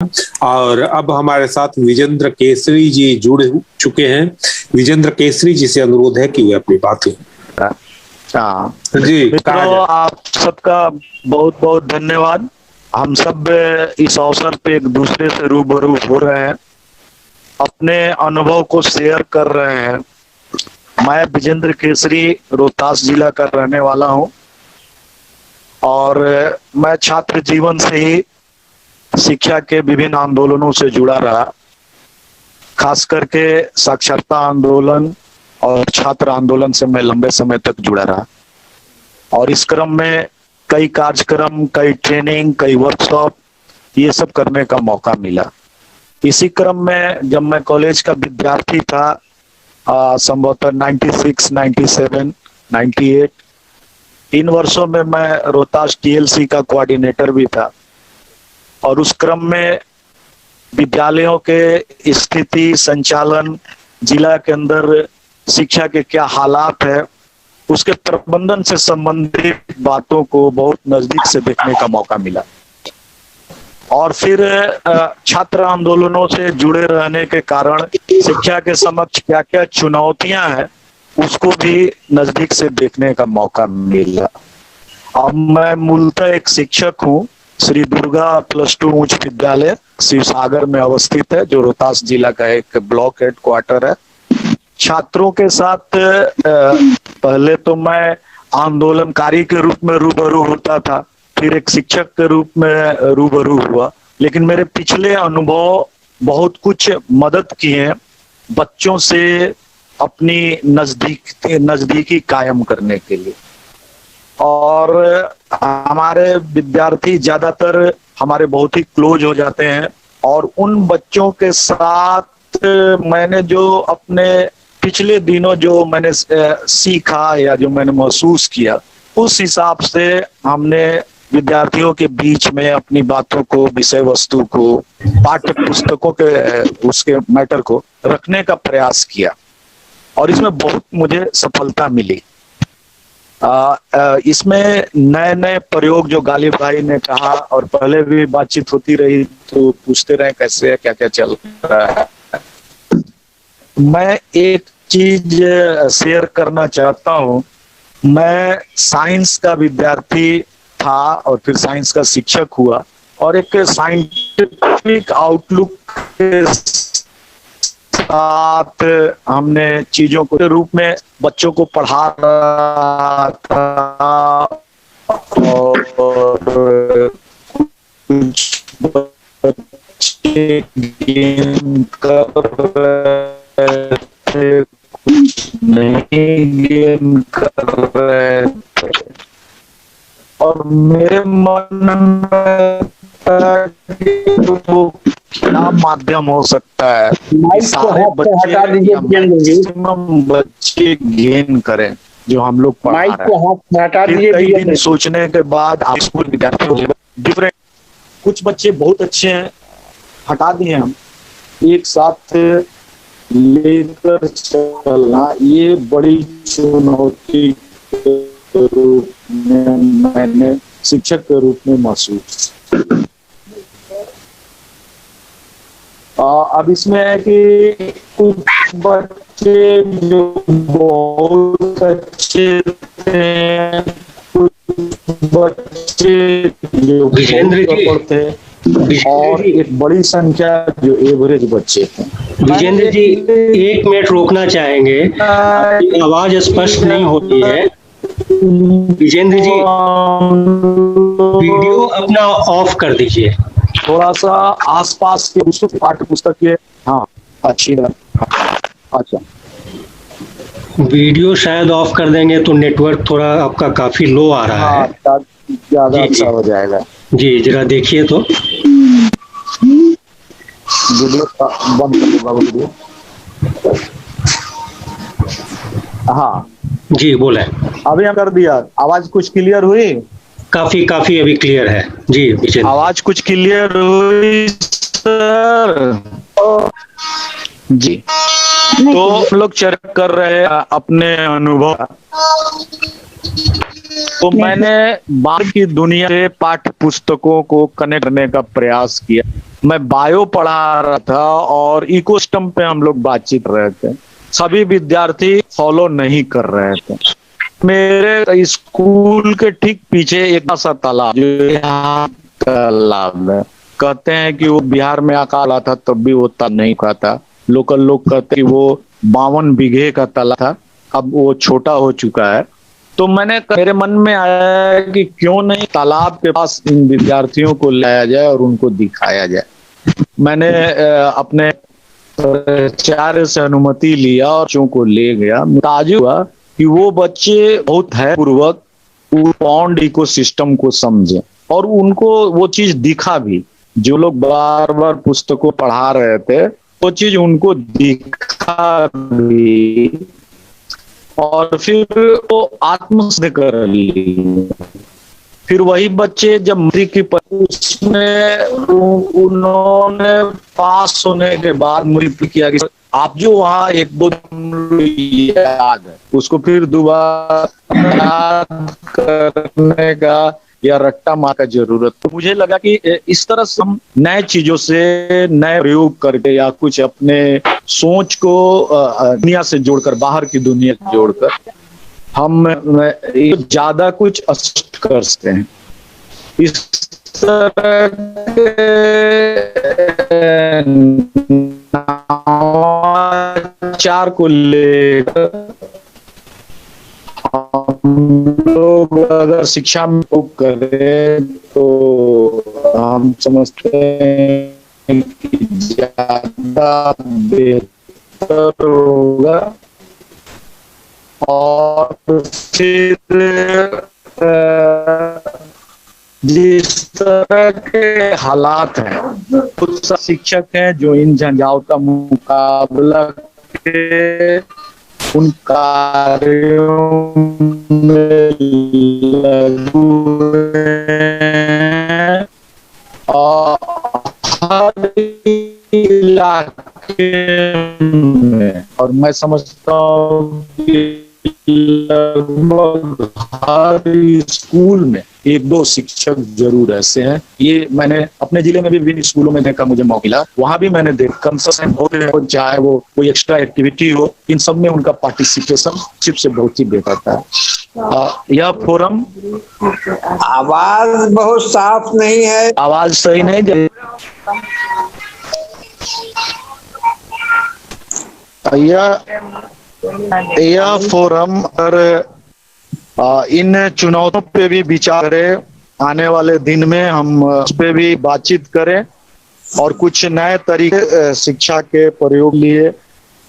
और अब हमारे साथ विजेंद्र केसरी जी जुड़े चुके हैं। विजेंद्र केसरी जी से अनुरोध है कि वे अपनी बातें। हाँ जी कहा मित्रों, जाए। आप सबका बहुत बहुत धन्यवाद। हम सब इस अवसर पे एक दूसरे से रूबरू हो रहे हैं, अपने अनुभव को शेयर कर रहे हैं। मैं विजेंद्र केसरी रोहतास जिला का रहने वाला हूं और मैं छात्र जीवन से ही शिक्षा के विभिन्न आंदोलनों से जुड़ा रहा, खास करके साक्षरता आंदोलन और छात्र आंदोलन से मैं लंबे समय तक जुड़ा रहा। और इस क्रम में कई कार्यक्रम, कई ट्रेनिंग, कई वर्कशॉप ये सब करने का मौका मिला। इसी क्रम में जब मैं कॉलेज का विद्यार्थी था, संभवतः 96, 97, 98, इन वर्षों में मैं रोहतास टीएलसी का कोऑर्डिनेटर भी था। और उस क्रम में विद्यालयों के स्थिति, संचालन, जिला के अंदर शिक्षा के क्या हालात है, उसके प्रबंधन से संबंधित बातों को बहुत नजदीक से देखने का मौका मिला। और फिर छात्र आंदोलनों से जुड़े रहने के कारण शिक्षा के समक्ष क्या क्या चुनौतियां हैं उसको भी नजदीक से देखने का मौका मिला। अब मैं मूलतः एक शिक्षक हूँ। श्री दुर्गा +2 उच्च विद्यालय शिवसागर में अवस्थित है, जो रोहतास जिला का एक ब्लॉक हेडक्वार्टर है। छात्रों के साथ पहले तो मैं आंदोलनकारी के रूप में रूबरू होता था, फिर एक शिक्षक के रूप में रूबरू हुआ। लेकिन मेरे पिछले अनुभव बहुत कुछ मदद किए बच्चों से अपनी नजदीकी कायम करने के लिए। और हमारे विद्यार्थी ज्यादातर हमारे बहुत ही क्लोज हो जाते हैं, और उन बच्चों के साथ मैंने जो अपने पिछले दिनों जो मैंने सीखा या जो मैंने महसूस किया, उस हिसाब से हमने विद्यार्थियों के बीच में अपनी बातों को, विषय वस्तु को, पाठ्य पुस्तकों के उसके मैटर को रखने का प्रयास किया, और इसमें बहुत मुझे सफलता मिली। इसमें नए नए प्रयोग जो गालिब भाई ने कहा, और पहले भी बातचीत होती रही तो पूछते रहे कैसे है, क्या क्या चल रहा है। मैं एक चीज शेयर करना चाहता हूँ। मैं साइंस का विद्यार्थी था और फिर साइंस का शिक्षक हुआ, और एक साइंटिफिक आउटलुक के साथ हमने चीजों को रूप में बच्चों को पढ़ा रहा था, और कुछ बच्चे गेम कर रहे थे, कुछ नहीं गेम कर रहे थे। और मेरे मन में वो क्या माध्यम हो सकता है, सारे बच्चे गेन करें जो हम लोग पढ़ा रहे हैं। कई दिन सोचने के बाद स्कूल विद्यार्थी डिफरेंट, कुछ बच्चे बहुत अच्छे हैं, हटा दिए हम। एक साथ लेकर चलना ये बड़ी चुनौती के रूप में मैंने शिक्षक के रूप में महसूस। अब इसमें है कि कुछ बच्चे जो बहुत अच्छे थे, कुछ बच्चे जो विजेंद्र जी पढ़ते, और एक बड़ी संख्या जो एवरेज बच्चे थे। विजेंद्र जी 1 मिनट रोकना चाहेंगे, आपकी आवाज स्पष्ट नहीं होती है। विजेंद्र जी वीडियो अपना ऑफ कर दीजिए। थोड़ा सा आसपास के पाठ्य पुस्तक के, हाँ अच्छी है, अच्छा वीडियो शायद ऑफ कर देंगे तो नेटवर्क थोड़ा आपका काफी लो आ रहा है, ज्यादा अच्छा हो जाएगा। जी जरा देखिए तो। वीडियो बंद कर दो बाबू, वीडियो। हाँ जी बोले। अभी हम कर दिया, आवाज कुछ क्लियर हुई? काफी काफी अभी क्लियर है जी विजेंद्र। आवाज कुछ क्लियर हुई सर? जी तो हम लोग चर्चा कर रहे हैं अपने अनुभव। तो मैंने बाहर की दुनिया से पाठ्य पुस्तकों को कनेक्ट करने का प्रयास किया। मैं बायो पढ़ा रहा था और इकोसिस्टम पे हम लोग बातचीत कर रहे थे। सभी विद्यार्थी फॉलो नहीं कर रहे थे। मेरे स्कूल के ठीक पीछे एक सा तालाब, जो यहाँ तालाब है, कहते हैं कि वो बिहार में अकाल था तब भी वो तालाब नहीं हुआ था। लोकल लोग कहते हैं कि वो 52 बीघे का तालाब था, अब वो छोटा हो चुका है। तो मेरे मन में आया कि क्यों नहीं तालाब के पास इन विद्यार्थियों को लाया जाए और उनको दिखाया जाए। मैंने अपने प्राचार्य से अनुमति लिया और बच्चों को ले गया। ताज्जुब हुआ कि वो बच्चे बहुत है पूर्वक पॉन्ड इकोसिस्टम को समझे और उनको वो चीज दिखा भी, जो लोग बार बार पुस्तकों पढ़ा रहे थे वो चीज उनको दिखा भी, और फिर वो आत्मसिद्ध कर ली। फिर वही बच्चे जब मैट्रिक की उसमें उन्होंने पास होने के बाद मुझे किया कि आप जो वहाँ एक दो याद है उसको फिर दोबारा याद करने का या रट्टा मार का जरूरत। तो मुझे लगा कि इस तरह से हम नए चीजों से नए प्रयोग करके या कुछ अपने सोच को दुनिया से जोड़कर, बाहर की दुनिया से जोड़कर हम ज्यादा कुछ अस्पष्ट कर सकते हैं। इस तरह चार को लेकर हम लोग अगर शिक्षा में करें तो हम समझते हैं कि ज्यादा बेहतर होगा। और फिर जिस तरह के हालात हैं, कुछ शिक्षक हैं जो इन झंझाओं का मुकाबला के उन कार्यों में लगे और हर इलाके में, और मैं समझता हूँ कि लगभग हर स्कूल में एक दो शिक्षक जरूर ऐसे हैं। ये मैंने अपने जिले में भी विभिन्न स्कूलों में देखा, मुझे मौका मिला, वहां भी मैंने देखा कंसर्न हो, चाहे वो कोई एक्स्ट्रा एक्टिविटी हो, इन सब में उनका पार्टिसिपेशन शिप से बहुत ही बेहतर था। यह फोरम, आवाज बहुत साफ नहीं है, आवाज सही नहीं, यह फोरम पर इन चुनौतियों पे भी विचार करें। आने वाले दिन में हम उस पे भी बातचीत करें और कुछ नए तरीके शिक्षा के प्रयोग लिए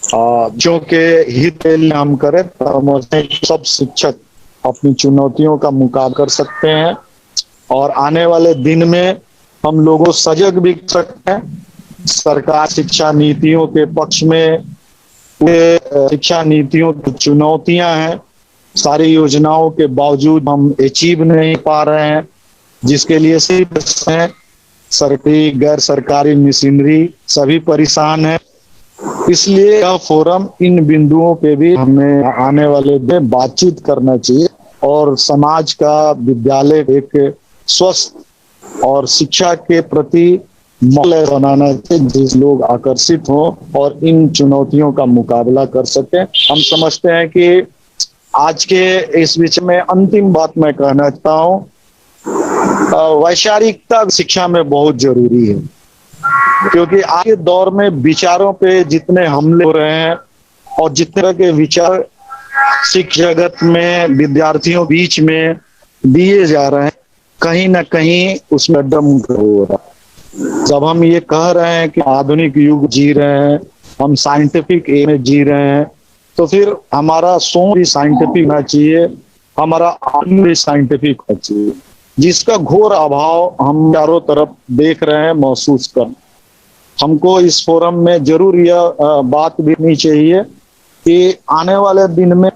जो के हित के लिए हम करें, तो सब शिक्षक अपनी चुनौतियों का मुकाबला कर सकते हैं और आने वाले दिन में हम लोगों सजग भी कर सकते हैं। सरकार शिक्षा नीतियों के पक्ष में, शिक्षा नीतियों की चुनौतियां हैं, सारी योजनाओं के बावजूद हम अचीव नहीं पा रहे हैं, जिसके लिए सिर्फ सरकारी गैर सरकारी मिशनरी सभी परेशान है। इसलिए यह फोरम इन बिंदुओं पे भी हमें आने वाले दिन बातचीत करना चाहिए और समाज का, विद्यालय एक स्वस्थ और शिक्षा के प्रति माहौल बनाना चाहिए जिस लोग आकर्षित हों और इन चुनौतियों का मुकाबला कर सकें। हम समझते हैं कि आज के इस विषय में अंतिम बात मैं कहना चाहता हूँ, वैचारिकता शिक्षा में बहुत जरूरी है, क्योंकि आज के दौर में विचारों पे जितने हमले हो रहे हैं और जितने के विचार शिक्षा जगत में विद्यार्थियों बीच में दिए जा रहे हैं, कहीं ना कहीं उसमें दम हो रहा है। जब हम ये कह रहे हैं कि आधुनिक युग जी रहे हैं, हम साइंटिफिक एज में जी रहे हैं, तो फिर हमारा सोच भी साइंटिफिक होना चाहिए, हमारा आत्म भी साइंटिफिक होना चाहिए, जिसका घोर अभाव हम चारों तरफ देख रहे हैं, महसूस कर। हमको इस फोरम में जरूर यह बात भी नहीं चाहिए कि आने वाले दिन में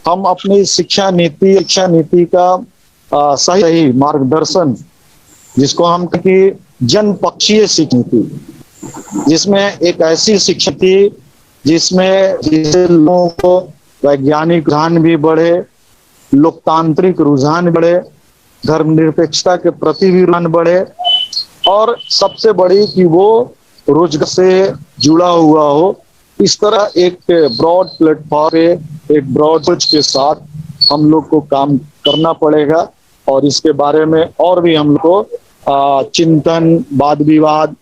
हम अपनी शिक्षा नीति का सही मार्गदर्शन, जिसको हम कि जनपक्षीय शिक्षा नीति, जिसमें एक ऐसी शिक्षा थी जिससे लोगों को वैज्ञानिक ज्ञान भी बढ़े लोकतांत्रिक रुझान बढ़े, धर्मनिरपेक्षता के प्रति भी रुझान बढ़े, और सबसे बड़ी कि वो रोजगार से जुड़ा हुआ हो। इस तरह एक ब्रॉड प्लेटफॉर्म पे, एक ब्रॉड सोच के साथ हम लोग को काम करना पड़ेगा, और इसके बारे में और भी हम लोग को चिंतन, वाद विवाद,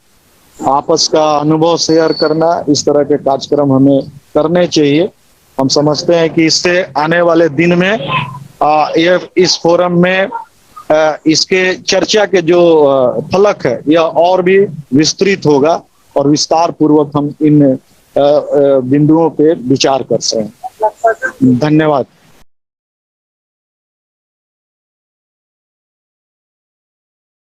आपस का अनुभव शेयर करना, इस तरह के कार्यक्रम हमें करने चाहिए। हम समझते हैं कि इससे आने वाले दिन में ये इस फोरम में इसके चर्चा के जो फलक है यह और भी विस्तृत होगा, और विस्तार पूर्वक हम इन बिंदुओं पे विचार कर सकें। धन्यवाद।